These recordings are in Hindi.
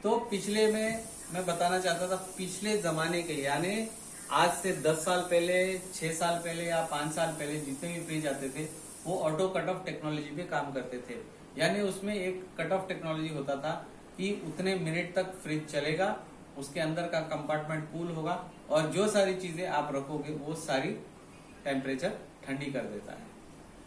तो पिछले में मैं बताना चाहता था, पिछले जमाने के यानी आज से 10 साल पहले, 6 साल पहले या 5 साल पहले जितने भी फ्रिज आते थे वो ऑटो कट ऑफ टेक्नोलॉजी पे काम करते थे। यानी उसमें एक कट ऑफ टेक्नोलॉजी होता था कि उतने मिनट तक फ्रिज चलेगा, उसके अंदर का कंपार्टमेंट कूल होगा और जो सारी चीजें आप रखोगे वो सारी टेम्परेचर ठंडी कर देता है।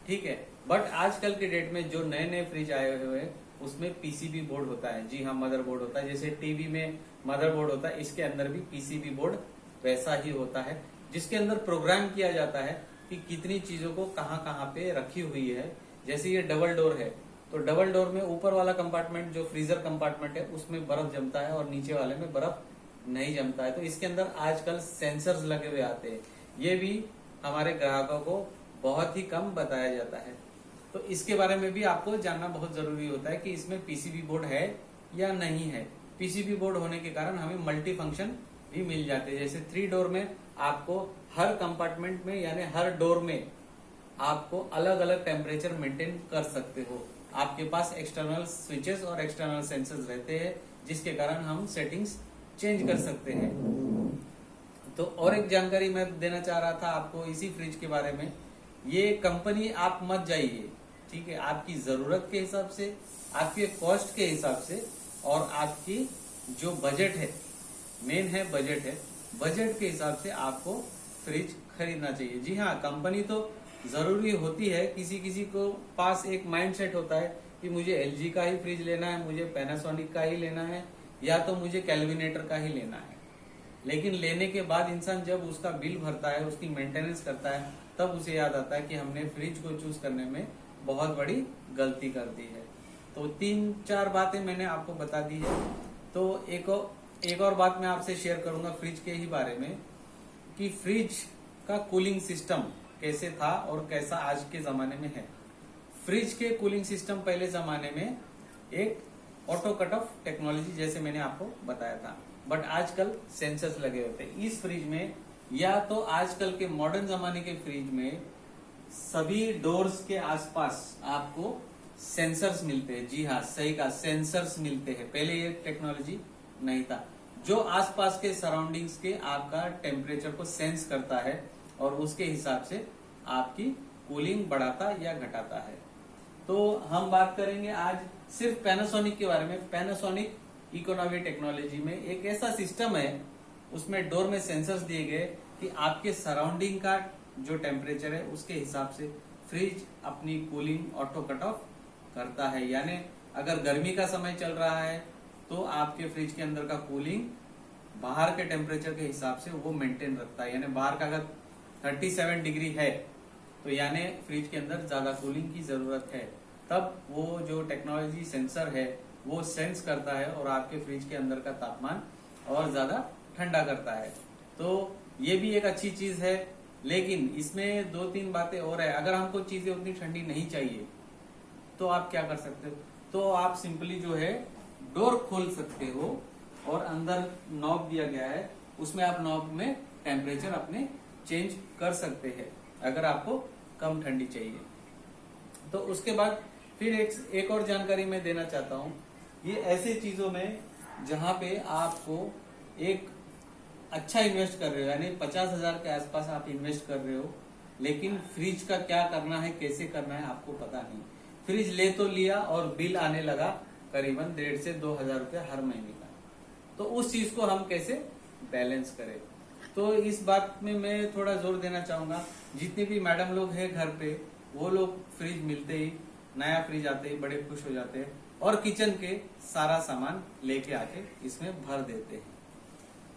ठीक है, बट आजकल के डेट में जो नए नए फ्रिज आए हुए हैं उसमें पीसीबी बोर्ड होता है। जी हाँ, मदरबोर्ड होता है। जैसे टीवी में मदरबोर्ड होता है, इसके अंदर भी पीसीबी बोर्ड वैसा ही होता है, जिसके अंदर प्रोग्राम किया जाता है कि कितनी चीजों को कहाँ कहाँ पे रखी हुई है। जैसे ये डबल डोर है तो डबल डोर में ऊपर वाला कंपार्टमेंट जो फ्रीजर कंपार्टमेंट है उसमें बर्फ जमता है और नीचे वाले में बर्फ नहीं जमता है। तो इसके अंदर आजकल सेंसर्स लगे हुए आते हैं। ये भी हमारे ग्राहकों को बहुत ही कम बताया जाता है। तो इसके बारे में भी आपको जानना बहुत जरूरी होता है कि इसमें पीसीबी बोर्ड है या नहीं है। पीसीबी बोर्ड होने के कारण हमें मल्टी फंक्शन भी मिल जाते हैं। जैसे 3 डोर में आपको हर कंपार्टमेंट में यानी हर डोर में आपको अलग अलग टेम्परेचर मेंटेन कर सकते हो। आपके पास एक्सटर्नल स्विचेस और एक्सटर्नल सेंसर्स रहते हैं जिसके कारण हम सेटिंग्स चेंज कर सकते हैं। तो और एक जानकारी मैं देना चाह रहा था आपको इसी फ्रिज के बारे में। ये कंपनी आप मत जाइए, ठीक है, आपकी जरूरत के हिसाब से, आपके कॉस्ट के हिसाब से और आपकी जो बजट है, मेन है बजट है, बजट के हिसाब से आपको फ्रिज खरीदना चाहिए। जी हाँ, कंपनी तो जरूरी होती है, किसी किसी को पास एक माइंडसेट होता है कि मुझे एलजी का ही फ्रिज लेना है, मुझे पैनासोनिक का ही लेना है या तो मुझे कैलविनेटर का ही लेना है। लेकिन लेने के बाद इंसान जब उसका बिल भरता है, उसकी मेंटेनेंस करता है, तब उसे याद आता है कि हमने फ्रिज को चूज करने में बहुत बड़ी गलती कर दी है। तो 3-4 बातें मैंने आपको बता दी है। तो एक और बात मैं आपसे शेयर करूंगा फ्रिज के ही बारे में कि फ्रिज का कूलिंग सिस्टम कैसे था और कैसा आज के जमाने में है। फ्रिज के कूलिंग सिस्टम पहले जमाने में एक ऑटो कट ऑफ टेक्नोलॉजी जैसे मैंने आपको बताया था, बट आजकल सेंसर्स लगे होते हैं इस फ्रिज में। या तो आजकल के मॉडर्न जमाने के फ्रिज में सभी डोर्स के आसपास आपको सेंसर्स मिलते हैं। जी हाँ, सही कहा, सेंसर्स मिलते हैं। पहले ये टेक्नोलॉजी नहीं था, जो आसपास के सराउंडिंग्स के आपका टेम्परेचर को सेंस करता है और उसके हिसाब से आपकी कूलिंग बढ़ाता या घटाता है। तो हम बात करेंगे आज सिर्फ पैनासोनिक के बारे में। पैनासोनिक इकोनॉमी टेक्नोलॉजी में एक ऐसा सिस्टम है, उसमें डोर में सेंसर्स दिए गए कि आपके सराउंडिंग का जो टेम्परेचर है उसके हिसाब से फ्रिज अपनी कूलिंग ऑटो कट ऑफ करता है। यानी अगर गर्मी का समय चल रहा है तो आपके फ्रिज के अंदर का कूलिंग बाहर के टेम्परेचर के हिसाब से वो मेंटेन रखता है। यानी बाहर का अगर 37 डिग्री है तो यानी फ्रिज के अंदर ज्यादा कूलिंग की जरूरत है, तब वो जो टेक्नोलॉजी सेंसर है वो सेंस करता है और आपके फ्रिज के अंदर का तापमान और ज्यादा ठंडा करता है। तो ये भी एक अच्छी चीज है, लेकिन इसमें 2-3 बातें और है। अगर हमको चीजें उतनी ठंडी नहीं चाहिए तो आप क्या कर सकते हो, तो आप सिंपली जो है डोर खोल सकते हो और अंदर नॉब दिया गया है, उसमें आप नॉब में टेम्परेचर अपने चेंज कर सकते हैं अगर आपको कम ठंडी चाहिए। तो उसके बाद फिर एक और जानकारी मैं देना चाहता हूँ। ये ऐसे चीजों में जहां पे आपको एक अच्छा इन्वेस्ट कर रहे हो, यानी 50,000 के आसपास आप इन्वेस्ट कर रहे हो, लेकिन फ्रिज का क्या करना है, कैसे करना है आपको पता नहीं। फ्रिज ले तो लिया और बिल आने लगा करीबन 1,500 से 2,000 रुपया हर महीने का। तो उस चीज को हम कैसे बैलेंस करें, तो इस बात में मैं थोड़ा जोर देना चाहूंगा। जितने भी मैडम लोग हैं घर पे, वो लोग फ्रिज मिलते ही, नया फ्रिज आते ही बड़े खुश हो जाते हैं और किचन के सारा सामान लेके आके इसमें भर देते हैं।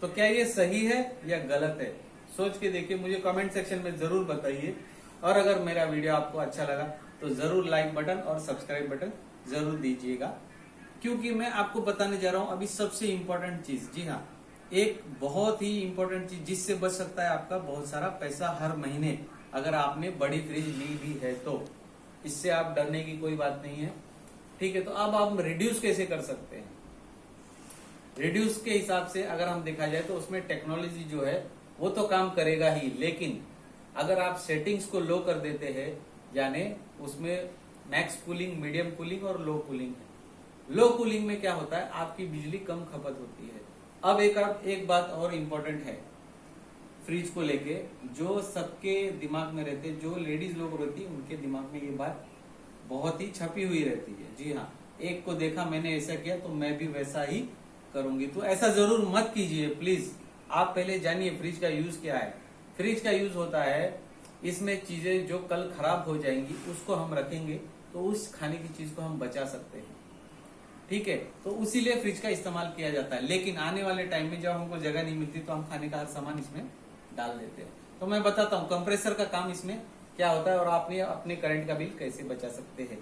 तो क्या ये सही है या गलत है, सोच के देखिए, मुझे कमेंट सेक्शन में जरूर बताइए। और अगर मेरा वीडियो आपको अच्छा लगा तो जरूर लाइक बटन और सब्सक्राइब बटन जरूर दीजिएगा, क्योंकि मैं आपको बताने जा रहा हूं अभी सबसे इम्पोर्टेंट चीज। जी हाँ, एक बहुत ही इम्पोर्टेंट चीज जिससे बच सकता है आपका बहुत सारा पैसा हर महीने, अगर आपने बड़ी फ्रिज ली भी है तो इससे आप डरने की कोई बात नहीं है। ठीक है, तो अब आप रिड्यूस कैसे कर सकते हैं। रिड्यूस के हिसाब से अगर हम देखा जाए तो उसमें टेक्नोलॉजी जो है वो तो काम करेगा ही, लेकिन अगर आप सेटिंग्स को लो कर देते हैं, यानी उसमें मैक्स कूलिंग, मीडियम कूलिंग और लो कूलिंग है, लो कूलिंग में क्या होता है, आपकी बिजली कम खपत होती है। अब एक बात और इम्पोर्टेंट है फ्रिज को लेके, जो सबके दिमाग में रहते, जो लेडीज लोग रहती है उनके दिमाग में ये बात बहुत ही छपी हुई रहती है। जी हाँ, एक को देखा मैंने ऐसा किया तो मैं भी वैसा ही करूंगी, तो ऐसा जरूर मत कीजिए प्लीज। आप पहले जानिए फ्रिज का यूज क्या है। फ्रिज का यूज होता है, इसमें चीजें जो कल खराब हो जाएंगी उसको हम रखेंगे तो उस खाने की चीज को हम बचा सकते हैं, ठीक है। तो इसीलिए फ्रिज का इस्तेमाल किया जाता है। लेकिन आने वाले टाइम में जब हमको जगह नहीं मिलती तो हम खाने का हर सामान इसमें डाल देते हैं। तो मैं बताता हूँ कंप्रेसर का काम इसमें क्या होता है और आप अपने करंट का बिल कैसे बचा सकते हैं।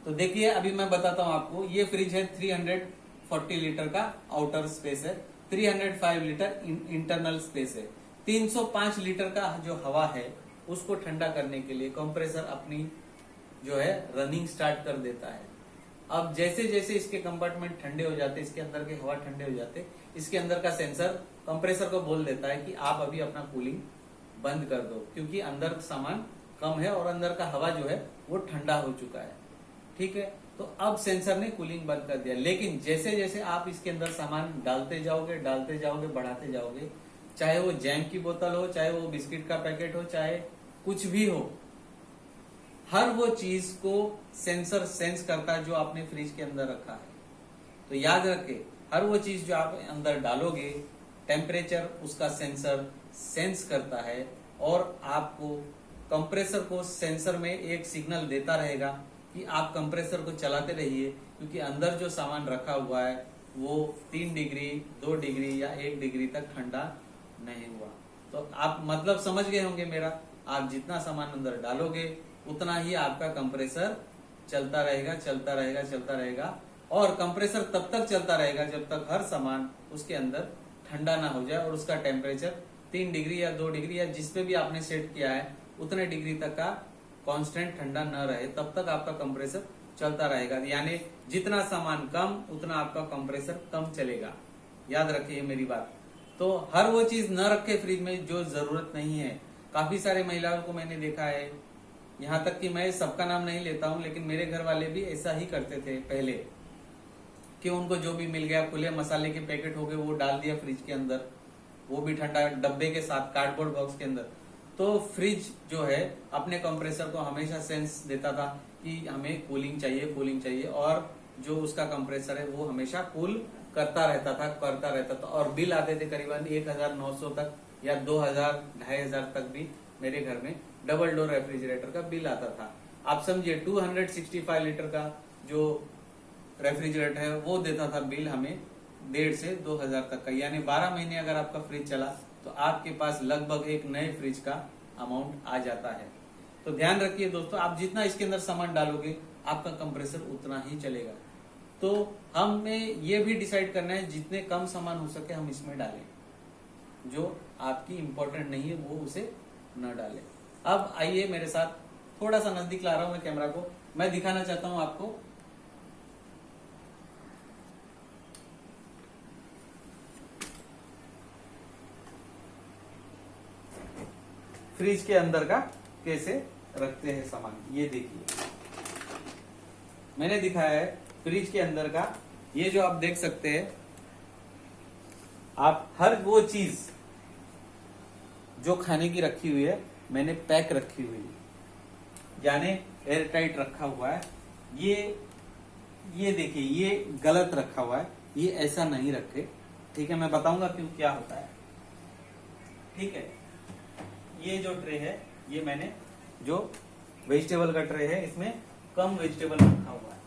तो देखिए अभी मैं बताता हूँ आपको, ये फ्रिज है 340 लीटर का आउटर स्पेस है, 305 लीटर इंटरनल स्पेस है। 305 लीटर का जो हवा है उसको ठंडा करने के लिए कंप्रेसर अपनी जो है रनिंग स्टार्ट कर देता है। अब जैसे जैसे इसके कंपार्टमेंट ठंडे हो जाते, इसके अंदर के हवा ठंडे हो जाते, इसके अंदर का सेंसर कंप्रेसर को बोल देता है कि आप अभी अपना कूलिंग बंद कर दो, क्योंकि अंदर सामान कम है और अंदर का हवा जो है वो ठंडा हो चुका है, ठीक है। तो अब सेंसर ने कूलिंग बंद कर दिया। लेकिन जैसे जैसे आप इसके अंदर सामान डालते जाओगे बढ़ाते जाओगे, चाहे वो जैम की बोतल हो, चाहे वो बिस्किट का पैकेट हो, चाहे कुछ भी हो, हर वो चीज को सेंसर सेंस करता है जो आपने फ्रिज के अंदर रखा है। तो याद रखे, हर वो चीज जो आप अंदर डालोगे, टेम्परेचर उसका सेंसर सेंस करता है और आपको कंप्रेसर को सेंसर में एक सिग्नल देता रहेगा कि आप कंप्रेसर को चलाते रहिए, क्योंकि अंदर जो सामान रखा हुआ है वो 3 डिग्री 2 डिग्री या 1 डिग्री तक ठंडा नहीं हुआ। तो आप मतलब समझ गए होंगे मेरा, आप जितना सामान अंदर डालोगे उतना ही आपका कंप्रेसर चलता रहेगा। और कंप्रेसर तब तक चलता रहेगा जब तक हर सामान उसके अंदर ठंडा ना हो जाए और उसका टेम्परेचर 3 डिग्री या 2 डिग्री या जिस पे भी आपने सेट किया है उतने डिग्री तक का कांस्टेंट ठंडा न रहे, तब तक आपका कंप्रेसर चलता रहेगा। यानी जितना सामान कम उतना आपका कंप्रेसर कम चलेगा। याद रखिए मेरी बात। तो हर वो चीज न रखे फ्रिज में जो जरूरत नहीं है। काफी सारे महिलाओं को मैंने देखा है, यहाँ तक कि मैं सबका नाम नहीं लेता हूँ, लेकिन मेरे घर वाले भी ऐसा ही करते थे पहले, कि उनको जो भी मिल गया, खुले मसाले के पैकेट हो गए वो डाल दिया फ्रिज के अंदर, वो भी ठंडा डब्बे के साथ कार्डबोर्ड बॉक्स के अंदर। तो फ्रिज जो है अपने कंप्रेसर को हमेशा सेंस देता था कि हमें कूलिंग चाहिए, और जो उसका कंप्रेसर है वो हमेशा कूल करता रहता था। और बिल आते थे करीबन 1900 तक या 2000 2500 तक भी मेरे घर में डबल डोर रेफ्रिजरेटर का बिल आता था। आप समझिए 265 लीटर का जो रेफ्रिजरेटर है वो देता था बिल हमें 1,500 से 2,000 तक का। यानी 12 महीने अगर आपका फ्रिज चला तो आपके पास लगभग एक नए फ्रिज का अमाउंट आ जाता है। तो ध्यान रखिए दोस्तों, आप जितना इसके अंदर सामान डालोगे आपका कंप्रेसर उतना ही चलेगा। तो हमें ये भी डिसाइड करना है जितने कम सामान हो सके हम इसमें डालें, जो आपकी इंपॉर्टेंट नहीं है वो उसे न डालें। अब आइए मेरे साथ, थोड़ा सा नजदीक ला रहा हूं मैं कैमरा को, मैं दिखाना चाहता हूं आपको फ्रिज के अंदर का कैसे रखते हैं सामान। ये देखिए मैंने दिखाया है फ्रिज के अंदर का, ये जो आप देख सकते हैं, आप हर वो चीज जो खाने की रखी हुई है मैंने पैक रखी हुई है, यानी एयर टाइट रखा हुआ है। ये देखिए ये गलत रखा हुआ है, ये ऐसा नहीं रखे, ठीक है। मैं बताऊंगा क्यों क्या होता है, ठीक है। ये जो ट्रे है ये मैंने जो वेजिटेबल का ट्रे है इसमें कम वेजिटेबल रखा हुआ है,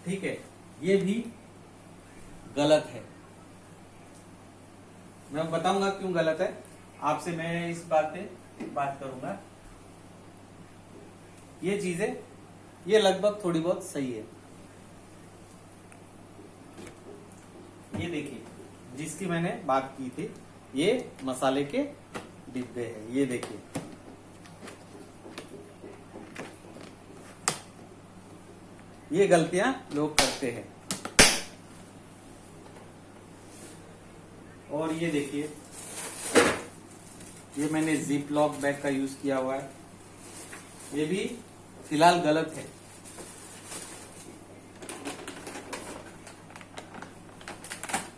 ठीक है। ये भी गलत है, मैं बताऊंगा क्यों गलत है आपसे, मैं इस बात पे बात करूंगा। ये चीजें ये लगभग थोड़ी बहुत सही है। ये देखिए जिसकी मैंने बात की थी, ये मसाले के डिब्बे हैं, ये देखिए ये गलतियां लोग करते हैं। और ये देखिए ये मैंने जिप लॉक बैग का यूज किया हुआ है, ये भी फिलहाल गलत है।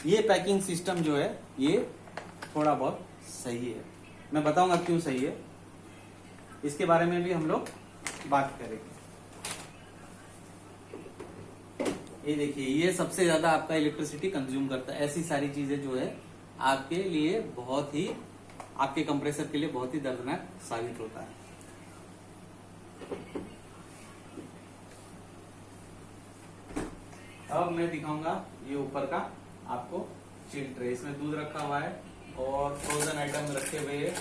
ये पैकिंग सिस्टम जो है ये थोड़ा बहुत सही है। मैं बताऊंगा क्यों सही है, इसके बारे में भी हम लोग बात करेंगे। ये देखिए, ये सबसे ज्यादा आपका इलेक्ट्रिसिटी कंज्यूम करता है। ऐसी सारी चीजें जो है आपके लिए बहुत ही, आपके कंप्रेसर के लिए बहुत ही दर्दनाक साबित होता है। अब मैं दिखाऊंगा ये ऊपर का आपको चिल ट्रे। इसमें दूध रखा हुआ है और फ्रोजन आइटम रखे हुए हैं,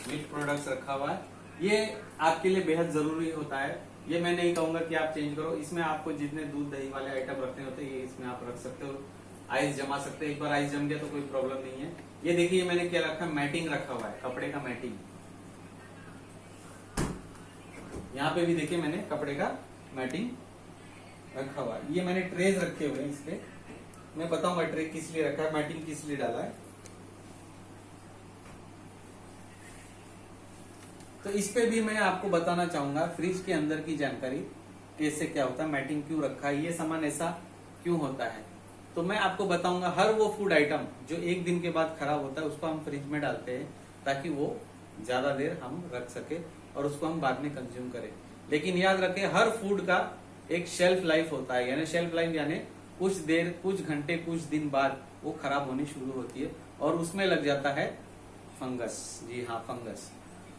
मिल्क प्रोडक्ट्स रखा हुआ है। ये आपके लिए बेहद जरूरी होता है। ये मैं नहीं कहूंगा कि आप चेंज करो। इसमें आपको जितने दूध दही वाले आइटम रखने होते हैं ये इसमें आप रख सकते हो। आइस जमा सकते हैं। एक बार आइस जम गया तो कोई प्रॉब्लम नहीं है। ये देखिए मैंने क्या रखा है, मैटिंग रखा हुआ है, कपड़े का मैटिंग। यहाँ पे भी देखिए मैंने कपड़े का मैटिंग रखा हुआ है। ये मैंने ट्रेज रखे हुए हैं इस पे। मैं बताऊंगा ट्रे किस लिए रखा है, मैटिंग किस लिए डाला है। तो इस पे भी मैं आपको बताना चाहूंगा फ्रिज के अंदर की जानकारी, कैसे क्या होता है, मैटिंग क्यों रखा है, ये सामान ऐसा क्यों होता है। तो मैं आपको बताऊंगा हर वो फूड आइटम जो एक दिन के बाद खराब होता है उसको हम फ्रिज में डालते हैं ताकि वो ज्यादा देर हम रख सके और उसको हम बाद में कंज्यूम करें। लेकिन याद रखें हर फूड का एक शेल्फ लाइफ होता है, यानी शेल्फ लाइफ यानी कुछ देर, कुछ घंटे, कुछ दिन बाद वो खराब होनी शुरू होती है और उसमें लग जाता है फंगस। जी हाँ, फंगस।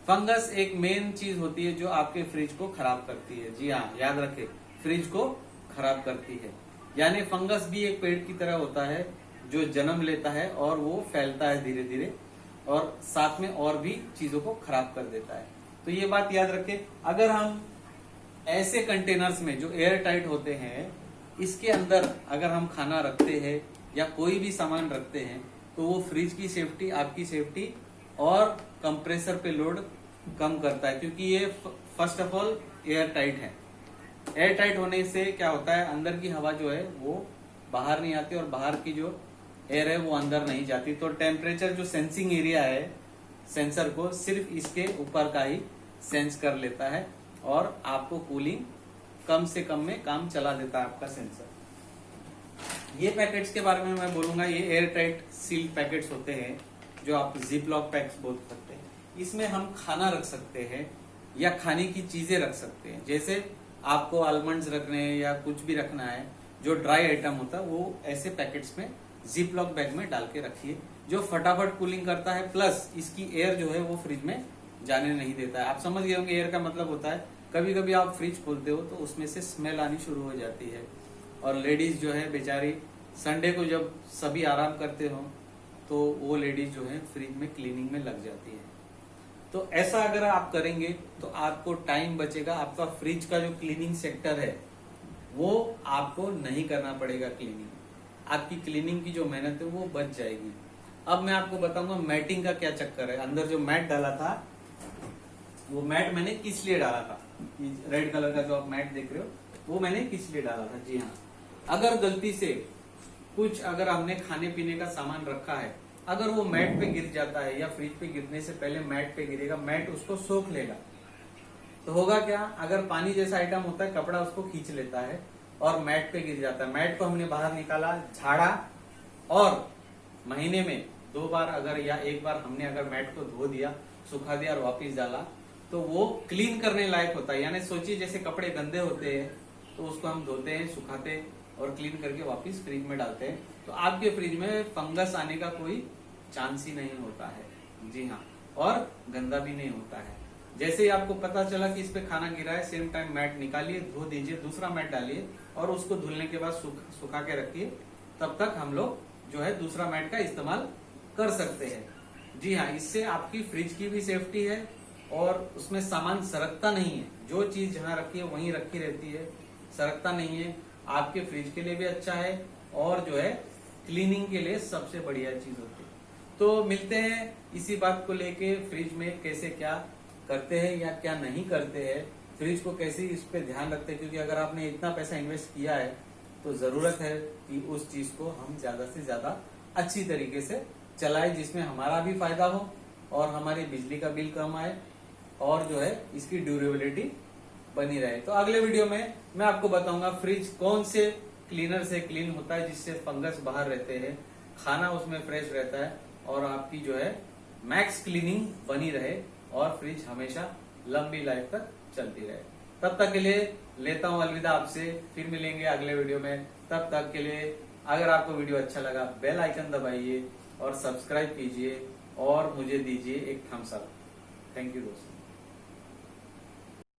फंगस एक मेन चीज होती है जो आपके फ्रिज को खराब करती है। जी हाँ, याद रखें, फ्रिज को खराब करती है। यानी फंगस भी एक पेड़ की तरह होता है जो जन्म लेता है और वो फैलता है धीरे धीरे और साथ में और भी चीजों को खराब कर देता है। तो ये बात याद रखें। अगर हम ऐसे कंटेनर्स में जो एयर टाइट होते हैं, इसके अंदर अगर हम खाना रखते हैं या कोई भी सामान रखते हैं तो वो फ्रिज की सेफ्टी, आपकी सेफ्टी और कंप्रेसर पे लोड कम करता है, क्योंकि ये first of all air tight है। एयर टाइट होने से क्या होता है, अंदर की हवा जो है वो बाहर नहीं आती और बाहर की जो एयर है वो अंदर नहीं जाती। तो टेम्परेचर जो सेंसिंग एरिया है सेंसर को सिर्फ इसके ऊपर का ही सेंस कर लेता है और आपको कूलिंग कम से कम में काम चला देता है आपका सेंसर। ये पैकेट्स के बारे में मैं बोलूंगा, ये एयर टाइट सील पैकेट्स होते हैं जो आप जिप लॉक पैक्स बोल सकते हैं। इसमें हम खाना रख सकते हैं या खाने की चीजें रख सकते हैं। जैसे आपको आलमंड्स रखने हैं या कुछ भी रखना है, जो ड्राई आइटम होता है वो ऐसे पैकेट्स में जिप लॉक बैग में डाल के रखिए, जो फटाफट कूलिंग करता है, प्लस इसकी एयर जो है वो फ्रिज में जाने नहीं देता है। आप समझ गए होंगे एयर का मतलब होता है, कभी कभी आप फ्रिज खोलते हो तो उसमें से स्मेल आनी शुरू हो जाती है और लेडीज जो है बेचारी संडे को जब सभी आराम करते हो तो वो लेडीज जो है फ्रिज में क्लीनिंग में लग जाती है। तो ऐसा अगर आप करेंगे तो आपको टाइम बचेगा, आपका फ्रिज का जो क्लीनिंग सेक्टर है वो आपको नहीं करना पड़ेगा क्लीनिंग, आपकी क्लीनिंग की जो मेहनत है वो बच जाएगी। अब मैं आपको बताऊंगा मैटिंग का क्या चक्कर है। अंदर जो मैट डाला था वो मैट मैंने किस लिए डाला था, रेड कलर का जो आप मैट देख रहे हो वो मैंने किस लिए डाला था। जी हाँ, अगर गलती से कुछ अगर हमने खाने पीने का सामान रखा है, अगर वो मैट पे गिर जाता है या फ्रिज पे गिरने से पहले मैट पे गिरेगा, मैट उसको सोख लेगा तो होगा क्या, अगर पानी जैसा आइटम होता है कपड़ा उसको खींच लेता है और मैट पे गिर जाता है। मैट को हमने बाहर निकाला, झाड़ा और महीने में 2 बार अगर या 1 बार हमने अगर मैट को धो दिया, सुखा दिया और वापिस डाला तो वो क्लीन करने लायक होता है। यानी सोचिए जैसे कपड़े गंदे होते हैं तो उसको हम धोते हैं, सुखाते हैं और क्लीन करके वापस फ्रिज में डालते हैं, तो आपके फ्रिज में फंगस आने का कोई चांस ही नहीं होता है। जी हाँ, और गंदा भी नहीं होता है। जैसे ही आपको पता चला कि इस पे खाना गिरा है, सेम टाइम मैट निकालिए, धो दीजिए, दूसरा मैट डालिए और उसको धुलने के बाद सुखा के रखिए। तब तक हम लोग जो है दूसरा मैट का इस्तेमाल कर सकते हैं। जी हाँ, इससे आपकी फ्रिज की भी सेफ्टी है और उसमें सामान सरकता नहीं है। जो चीज जहाँ रखी है वहीं रखी रहती है, सरकता नहीं है। आपके फ्रिज के लिए भी अच्छा है और जो है क्लीनिंग के लिए सबसे बढ़िया चीज होती है। तो मिलते हैं इसी बात को लेके, फ्रिज में कैसे क्या करते हैं या क्या नहीं करते हैं, फ्रिज को कैसे इस पे ध्यान रखते हैं, क्योंकि अगर आपने इतना पैसा इन्वेस्ट किया है तो जरूरत है कि उस चीज को हम ज्यादा से ज्यादा अच्छी तरीके से चलाएं, जिसमें हमारा भी फायदा हो और हमारी बिजली का बिल कम आए और जो है इसकी ड्यूरेबिलिटी बनी रहे। तो अगले वीडियो में मैं आपको बताऊंगा फ्रिज कौन से क्लीनर से क्लीन होता है जिससे फंगस बाहर रहते हैं, खाना उसमें फ्रेश रहता है और आपकी जो है मैक्स क्लीनिंग बनी रहे और फ्रिज हमेशा लंबी लाइफ तक चलती रहे। तब तक के लिए लेता हूं अलविदा आपसे, फिर मिलेंगे अगले वीडियो में। तब तक के लिए अगर आपको वीडियो अच्छा लगा बेल आइकन दबाइए और सब्सक्राइब कीजिए और मुझे दीजिए एक थम्स अप। थैंक यू दोस्तों।